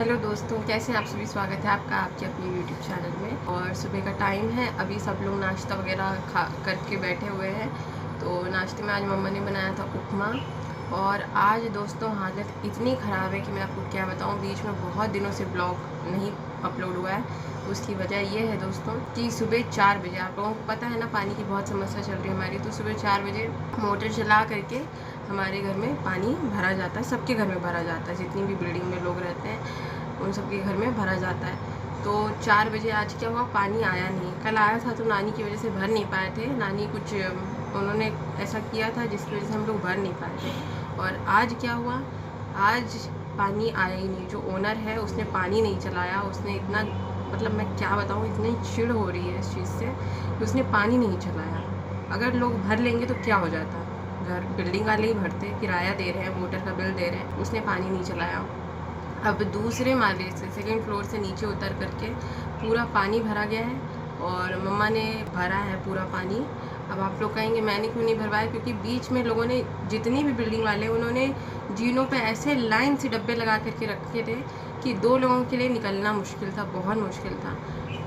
Hello दोस्तों, कैसे हैं आप सभी। स्वागत है आपका आपके अपने यूट्यूब चैनल में। और सुबह का टाइम है, अभी सब लोग नाश्ता वगैरह खा करके बैठे हुए हैं। तो नाश्ते में आज मम्मा ने बनाया था उपमा। और आज दोस्तों हालत इतनी ख़राब है कि मैं आपको क्या बताऊं। बीच में बहुत दिनों से ब्लॉग नहीं अपलोड हुआ है। उसकी वजह ये है दोस्तों कि सुबह 4 बजे, आप लोगों को पता है ना, पानी की बहुत समस्या चल रही है हमारी। तो सुबह 4 बजे मोटर चला करके हमारे घर में पानी भरा जाता है। सबके घर में भरा जाता है, जितनी भी बिल्डिंग में लोग रहते हैं उन सबके घर में भरा जाता है। तो 4 बजे आज क्या हुआ, पानी आया नहीं। कल आया था तो नानी की वजह से भर नहीं पाए थे। नानी कुछ उन्होंने ऐसा किया था जिसकी वजह से हम लोग भर नहीं पाए थे। और आज क्या हुआ, आज पानी आया ही नहीं। जो ओनर है उसने पानी नहीं चलाया। उसने इतना, मतलब मैं क्या बताऊँ, इतनी चिढ़ हो रही है इस चीज़ से कि उसने पानी नहीं चलाया। अगर लोग भर लेंगे तो क्या हो जाता, घर बिल्डिंग वाले ही भरते, किराया दे रहे हैं, मोटर का बिल दे रहे हैं। उसने पानी नहीं चलाया। अब दूसरे माले से, सेकंड फ्लोर से नीचे उतर करके पूरा पानी भरा गया है। और मम्मा ने भरा है पूरा पानी। अब आप लोग कहेंगे मैंने क्यों नहीं भरवाया, क्योंकि बीच में लोगों ने, जितनी भी बिल्डिंग वाले, उन्होंने जीनों पे ऐसे लाइन से डब्बे लगा करके रखे थे कि 2 लोगों के लिए निकलना मुश्किल था, बहुत मुश्किल था।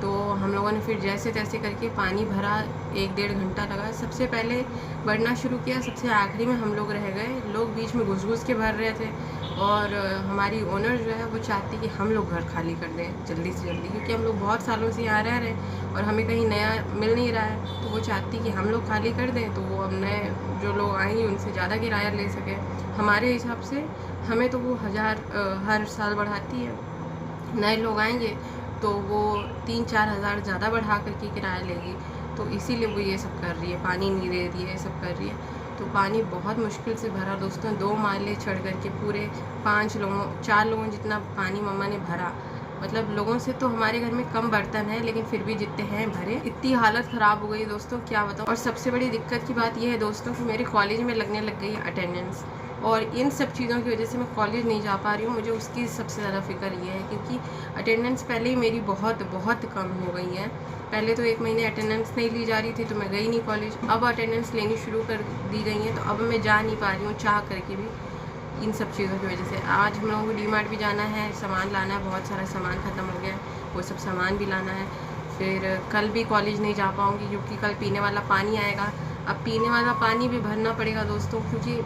तो हम लोगों ने फिर जैसे तैसे करके पानी भरा। 1-1.5 घंटा लगा। सबसे पहले भरना शुरू किया, सबसे आखिरी में हम लोग रह गए। लोग बीच में घुस के भर रहे थे। और हमारी ओनर जो है वो चाहती कि हम लोग घर खाली कर दें जल्दी से जल्दी, क्योंकि हम लोग बहुत सालों से यहाँ रह रहे हैं और हमें कहीं नया मिल नहीं रहा है। तो वो चाहती कि हम लोग खाली कर दें, तो वो अब नए जो लोग आएंगे उनसे ज़्यादा किराया ले सके। हमारे हिसाब से हमें तो वो 1000 हर साल बढ़ाती है। नए लोग आएंगे तो वो 3-4 हज़ार ज़्यादा बढ़ा करके किराया लेगी। तो इसीलिए वो ये सब कर रही है, पानी नहीं दे रही है, ये सब कर रही है। तो पानी बहुत मुश्किल से भरा दोस्तों। 2 माले चढ़ करके पूरे 4 लोगों जितना पानी मम्मा ने भरा। मतलब लोगों से तो हमारे घर में कम बर्तन है, लेकिन फिर भी जितने हैं भरे। इतनी हालत ख़राब हो गई दोस्तों, क्या बताऊँ। और सबसे बड़ी दिक्कत की बात यह है दोस्तों कि मेरे कॉलेज में लगने लग गई है अटेंडेंस। और इन सब चीज़ों की वजह से मैं कॉलेज नहीं जा पा रही हूँ। मुझे उसकी सबसे ज़्यादा फ़िक्र ये है, क्योंकि अटेंडेंस पहले ही मेरी बहुत कम हो गई है। पहले तो 1 महीने अटेंडेंस नहीं ली जा रही थी तो मैं गई नहीं कॉलेज। अब अटेंडेंस लेनी शुरू कर दी गई है तो अब मैं जा नहीं पा रही हूँ चाह करके भी, इन सब चीज़ों की वजह से। आज हम लोगों को डी-मार्ट भी जाना है, सामान लाना है, बहुत सारा सामान ख़त्म हो गया है, वो सब सामान भी लाना है। फिर कल भी कॉलेज नहीं जा पाऊँगी क्योंकि कल पीने वाला पानी आएगा। अब पीने वाला पानी भी भरना पड़ेगा दोस्तों, क्योंकि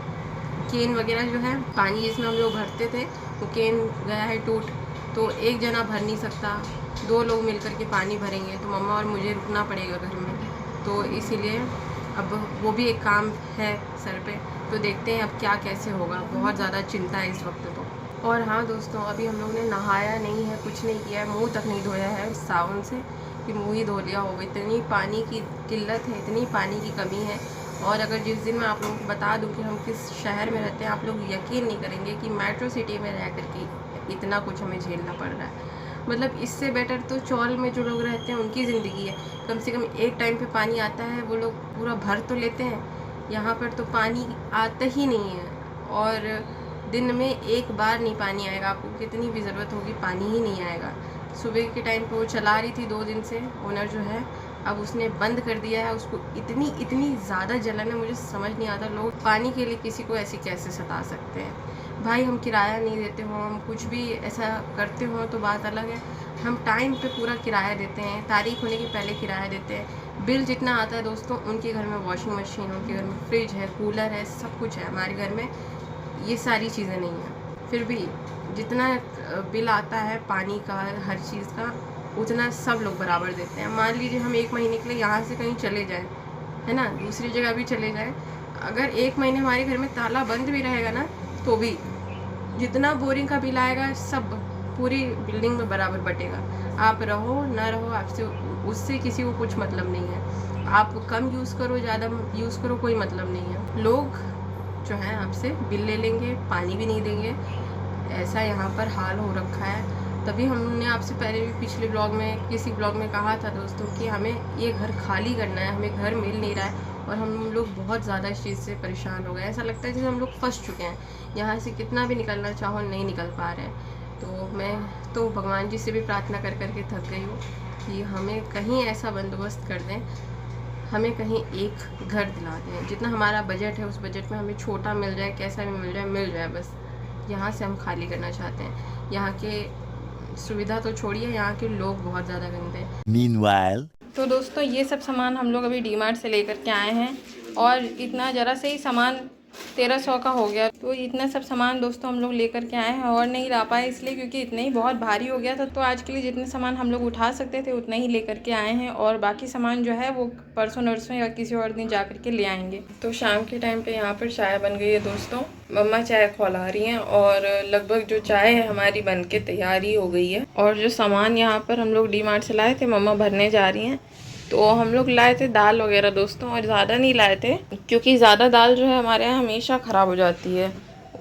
केन वगैरह जो है, पानी जिसमें हम लोग भरते थे वो केन गया है टूट। तो एक जना भर नहीं सकता, 2 लोग मिल कर के पानी भरेंगे तो मम्मा और मुझे रुकना पड़ेगा घर में। तो इसीलिए अब वो भी एक काम है सर पे। तो देखते हैं अब क्या कैसे होगा। बहुत ज़्यादा चिंता है इस वक्त तो। और हाँ दोस्तों, अभी हम लोग ने नहाया नहीं है, कुछ नहीं किया है, मुँह तक नहीं धोया है साबुन से कि मुँह ही धो लिया होगा। इतनी पानी की किल्लत है, इतनी पानी की कमी है। और अगर जिस दिन मैं आप लोगों को बता दूं कि हम किस शहर में रहते हैं, आप लोग यकीन नहीं करेंगे कि मेट्रो सिटी में रह करके इतना कुछ हमें झेलना पड़ रहा है। मतलब इससे बेटर तो चौल में जो लोग रहते हैं उनकी ज़िंदगी है। कम से कम एक टाइम पे पानी आता है, वो लोग पूरा भर तो लेते हैं। यहाँ पर तो पानी आता ही नहीं है। और दिन में 1 बार नहीं पानी आएगा, आपको कितनी भी ज़रूरत होगी पानी ही नहीं आएगा। सुबह के टाइम पे वो चला रही थी 2 दिन से ओनर जो है, अब उसने बंद कर दिया है। उसको इतनी ज़्यादा जलन है, मुझे समझ नहीं आता लोग पानी के लिए किसी को ऐसे कैसे सता सकते हैं। भाई हम किराया नहीं देते हो, हम कुछ भी ऐसा करते हो तो बात अलग है। हम टाइम पे पूरा किराया देते हैं, तारीख होने के पहले किराया देते हैं। बिल जितना आता है दोस्तों, उनके घर में वॉशिंग मशीन, उनके घर में फ्रिज है, कूलर है, सब कुछ है। हमारे घर में ये सारी चीज़ें नहीं हैं। फिर भी जितना बिल आता है पानी का, हर चीज़ का, उतना सब लोग बराबर देते हैं। मान लीजिए हम 1 महीने के लिए यहाँ से कहीं चले जाएं, है ना, दूसरी जगह भी चले जाएं, अगर 1 महीने हमारे घर में ताला बंद भी रहेगा ना, तो भी जितना बोरिंग का बिल आएगा सब पूरी बिल्डिंग में बराबर बटेगा। आप रहो ना रहो, आपसे उससे किसी को कुछ मतलब नहीं है। आप कम यूज़ करो, ज़्यादा यूज़ करो, कोई मतलब नहीं है। लोग जो हैं आपसे बिल ले लेंगे, पानी भी नहीं देंगे। ऐसा यहाँ पर हाल हो रखा है। तभी हमने आपसे पहले भी पिछले ब्लॉग में, किसी ब्लॉग में कहा था दोस्तों कि हमें ये घर खाली करना है, हमें घर मिल नहीं रहा है। और हम लोग बहुत ज़्यादा इस चीज़ से परेशान हो गए। ऐसा लगता है जैसे हम लोग फंस चुके हैं, यहाँ से कितना भी निकलना चाहो नहीं निकल पा रहे हैं। तो मैं तो भगवान जी से भी प्रार्थना कर करके थक गई हूँ कि हमें कहीं ऐसा बंदोबस्त कर दें, हमें कहीं एक घर दिला दें। जितना हमारा बजट है उस बजट में हमें छोटा मिल जाए, कैसा भी मिल जाए, बस। यहाँ से हम खाली करना चाहते हैं। यहाँ के सुविधा तो छोड़िए, यहाँ के लोग बहुत ज़्यादा गंदे हैं। Meanwhile, तो दोस्तों ये सब सामान हम लोग अभी डीमार्ट से लेकर के आए हैं और इतना ज़रा से ही सामान 1300 का हो गया। तो इतना सब सामान दोस्तों हम लोग लेकर के आए हैं और नहीं ला पाए इसलिए क्योंकि इतना ही बहुत भारी हो गया था। तो आज के लिए जितने सामान हम लोग उठा सकते थे उतना ही लेकर के आए हैं और बाकी सामान जो है वो परसों नरसों या किसी और दिन जा कर के ले आएंगे। तो शाम के टाइम पे यहाँ पर चाय बन गई है दोस्तों। मम्मा चाय खौला रही हैं और लगभग जो चाय है हमारी बन के तैयारी हो गई है। और जो सामान यहाँ पर हम लोग डीमार्ट से लाए थे मम्मा भरने जा रही हैं। तो हम लोग लाए थे दाल वगैरह दोस्तों, और ज़्यादा नहीं लाए थे क्योंकि ज़्यादा दाल जो है हमारे यहाँ हमेशा ख़राब हो जाती है,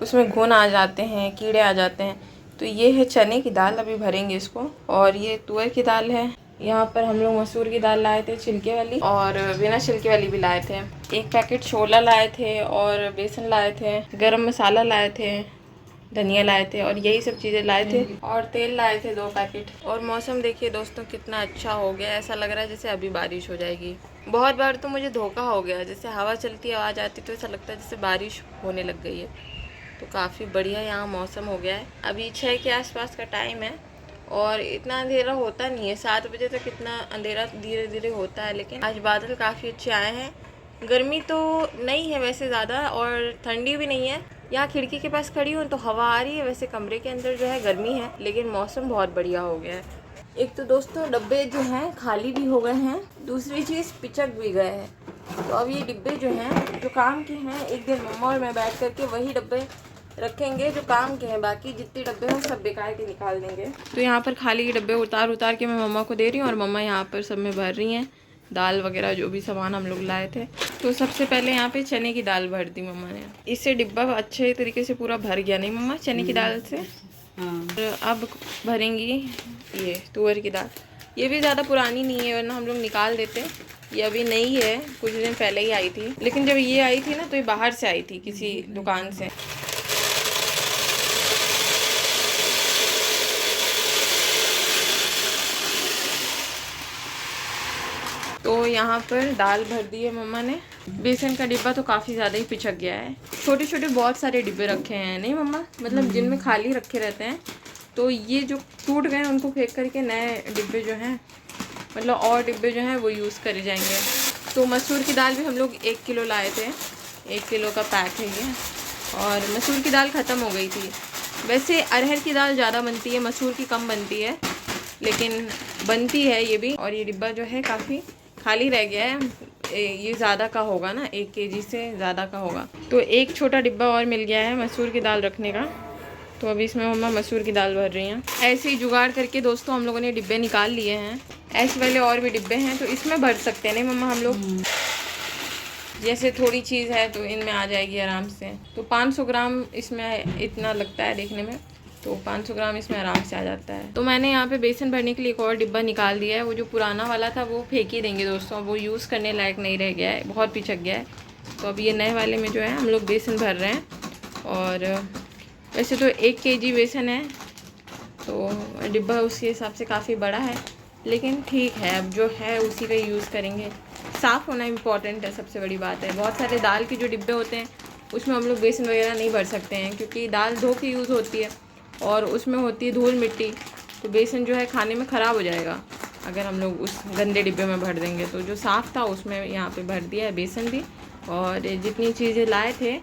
उसमें घुन आ जाते हैं, कीड़े आ जाते हैं। तो ये है चने की दाल, अभी भरेंगे इसको। और ये तुअर की दाल है। यहाँ पर हम लोग मसूर की दाल लाए थे छिलके वाली और बिना छिलके वाली भी लाए थे। एक पैकेट छोला लाए थे और बेसन लाए थे, गरम मसाला लाए थे, धनिया लाए थे और यही सब चीज़ें लाए थे। और तेल लाए थे 2 पैकेट। और मौसम देखिए दोस्तों कितना अच्छा हो गया, ऐसा लग रहा है जैसे अभी बारिश हो जाएगी। बहुत बार तो मुझे धोखा हो गया, जैसे हवा चलती आवाज़ आती तो ऐसा लगता है जैसे बारिश होने लग गई है। तो काफ़ी बढ़िया यहाँ मौसम हो गया है। अभी 6 के आसपास का टाइम है और इतना अंधेरा होता नहीं है। 7 बजे तक इतना अंधेरा धीरे धीरे होता है, लेकिन आज बादल काफ़ी अच्छे आए हैं। गर्मी तो नहीं है वैसे ज़्यादा और ठंडी भी नहीं है। यहाँ खिड़की के पास खड़ी हूँ तो हवा आ रही है, वैसे कमरे के अंदर जो है गर्मी है, लेकिन मौसम बहुत बढ़िया हो गया है। एक तो दोस्तों डब्बे जो हैं खाली भी हो गए हैं, दूसरी चीज़ पिचक भी गए हैं। तो अब ये डिब्बे जो हैं जो काम के हैं, एक दिन मम्मा और मैं बैठ करके वही डब्बे रखेंगे जो काम के हैं, बाकी जितने डब्बे हैं सब बेकार के निकाल देंगे। तो यहाँ पर खाली डब्बे उतार उतार के मैं मम्मा को दे रही हूँ और मम्मा यहाँ पर सब में भर रही हैं दाल वगैरह जो भी सामान हम लोग लाए थे। तो सबसे पहले यहाँ पे चने की दाल भर दी मम्मा ने। इससे डिब्बा अच्छे तरीके से पूरा भर गया नहीं मम्मा चने की दाल से। और अब भरेंगी ये तुअर की दाल। ये भी ज़्यादा पुरानी नहीं है वरना हम लोग निकाल देते। ये अभी नई है, कुछ दिन पहले ही आई थी, लेकिन जब ये आई थी ना तो ये बाहर से आई थी किसी दुकान से। तो यहाँ पर दाल भर दी है मम्मा ने। बेसन का डिब्बा तो काफ़ी ज़्यादा ही पिछक गया है। छोटे छोटे बहुत सारे डिब्बे रखे हैं नहीं मम्मा, मतलब जिनमें खाली रखे रहते हैं। तो ये जो टूट गए हैं उनको फेंक करके नए डिब्बे जो हैं, मतलब और डिब्बे जो हैं वो यूज़ करे जाएंगे। तो मसूर की दाल भी हम लोग 1 किलो लाए थे, 1 किलो का पैक है ये। और मसूर की दाल ख़त्म हो गई थी। वैसे अरहर की दाल ज़्यादा बनती है, मसूर की कम बनती है, लेकिन बनती है ये भी। और ये डिब्बा जो है काफ़ी खाली रह गया है, ये ज़्यादा का होगा ना, 1 केजी से ज़्यादा का होगा। तो एक छोटा डिब्बा और मिल गया है मसूर की दाल रखने का। तो अभी इसमें मम्मा मसूर की दाल भर रही हैं। ऐसे ही जुगाड़ करके दोस्तों हम लोगों ने डिब्बे निकाल लिए हैं। ऐसे वाले और भी डिब्बे हैं तो इसमें भर सकते हैं नहीं मम्मा हम लोग। जैसे थोड़ी चीज़ है तो इनमें आ जाएगी आराम से। तो 500 ग्राम इसमें इतना लगता है देखने में, तो 500 ग्राम इसमें आराम से आ जाता है। तो मैंने यहाँ पे बेसन भरने के लिए एक और डिब्बा निकाल दिया है। वो जो पुराना वाला था वो फेंक ही देंगे दोस्तों, वो यूज़ करने लायक नहीं रह गया है, बहुत पिछक गया है। तो अब ये नए वाले में जो है हम लोग बेसन भर रहे हैं। और वैसे तो 1 केजी बेसन है तो डिब्बा उसके हिसाब से काफ़ी बड़ा है, लेकिन ठीक है अब जो है उसी का यूज़ करेंगे। साफ़ होना इम्पॉर्टेंट है, सबसे बड़ी बात है। बहुत सारे दाल के जो डिब्बे होते हैं उसमें हम लोग बेसन वगैरह नहीं भर सकते हैं क्योंकि दाल धो के यूज़ होती है और उसमें होती है धूल मिट्टी। तो बेसन जो है खाने में ख़राब हो जाएगा अगर हम लोग उस गंदे डिब्बे में भर देंगे। तो जो साफ़ था उसमें यहाँ पे भर दिया है बेसन भी। और जितनी चीज़ें लाए थे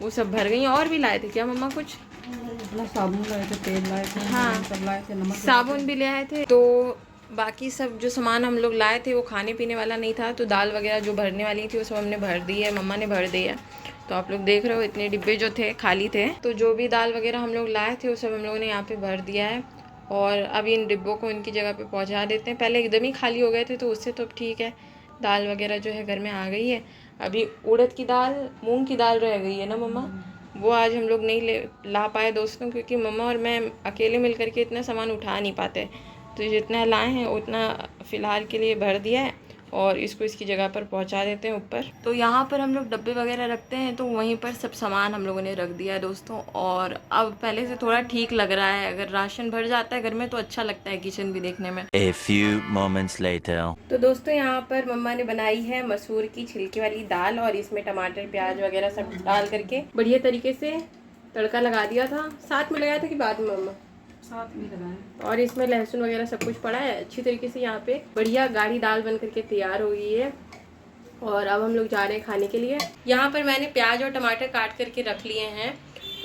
वो सब भर गई। और भी लाए थे क्या मम्मा कुछ? साबुन लाए थे, तेल लाए थे, हाँ सब लाए थे, नमक साबुन भी ले आए थे। तो बाकी सब जो सामान हम लोग लाए थे वो खाने पीने वाला नहीं था। तो दाल वगैरह जो भरने वाली थी वो सब हमने भर दी है, मम्मा ने भर दी है। तो आप लोग देख रहे हो इतने डिब्बे जो थे खाली थे। तो जो भी दाल वगैरह हम लोग लाए थे वो सब हम लोगों ने यहाँ पे भर दिया है। और अब इन डिब्बों को इनकी जगह पे पहुँचा देते हैं। पहले एकदम ही खाली हो गए थे तो उससे तो ठीक है, दाल वगैरह जो है घर में आ गई है। अभी उड़द की दाल, मूँग की दाल रह गई है ना मम्मा, वो आज हम लोग नहीं ला पाए दोस्तों, क्योंकि मम्मा और मैं अकेले मिल करके इतना सामान उठा नहीं पाते। तो जितना लाए हैं उतना फ़िलहाल के लिए भर दिया है और इसको इसकी जगह पर पहुंचा देते हैं ऊपर। तो यहाँ पर हम लोग डब्बे वगैरह रखते हैं तो वहीं पर सब सामान हम लोगों ने रख दिया है दोस्तों। और अब पहले से थोड़ा ठीक लग रहा है। अगर राशन भर जाता है घर में तो अच्छा लगता है किचन भी देखने में। a few moments later. तो दोस्तों यहाँ पर मम्मा ने बनाई है मसूर की छिलके वाली दाल और इसमें टमाटर प्याज वगैरह सब डाल करके बढ़िया तरीके से तड़का लगा दिया था। साथ में लगाया था कि बाद में मम्मा? साथ में लगाएं। और इसमें लहसुन वगैरह सब कुछ पड़ा है। अच्छी तरीके से यहाँ पे बढ़िया गाढ़ी दाल बन करके तैयार हो गई है। और अब हम लोग जा रहे हैं खाने के लिए। यहाँ पर मैंने प्याज और टमाटर काट करके रख लिए हैं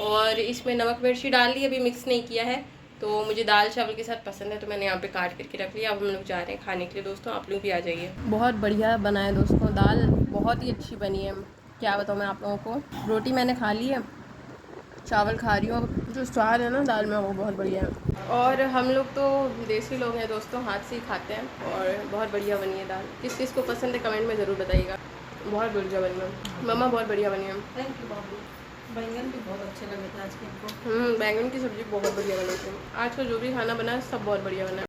और इसमें नमक मिर्ची डाल ली, अभी मिक्स नहीं किया है। तो मुझे दाल चावल के साथ पसंद है तो मैंने यहाँ पे काट करके रख लिया। अब हम लोग जा रहे हैं खाने के लिए दोस्तों, आप लोग भी आ जाइए। बहुत बढ़िया बना है दोस्तों, दाल बहुत ही अच्छी बनी है। क्या बताऊँ मैं आप लोगों को। रोटी मैंने खा ली है, चावल खा रही हूँ। जो स्वाद है ना दाल में वो बहुत बढ़िया है। और हम लोग तो देसी लोग हैं दोस्तों, हाथ से ही खाते हैं। और बहुत बढ़िया बनी है दाल। किस किस को पसंद है कमेंट में ज़रूर बताइएगा। बहुत बढ़िया बनी है मम्मा, बहुत बढ़िया बनी है। थैंक यू बाबू। बैंगन भी बहुत अच्छे लगे थे आज के हमको। बैंगन की सब्ज़ी बहुत बढ़िया बनी थी। आज का जो भी खाना बना है सब बहुत बढ़िया बना है।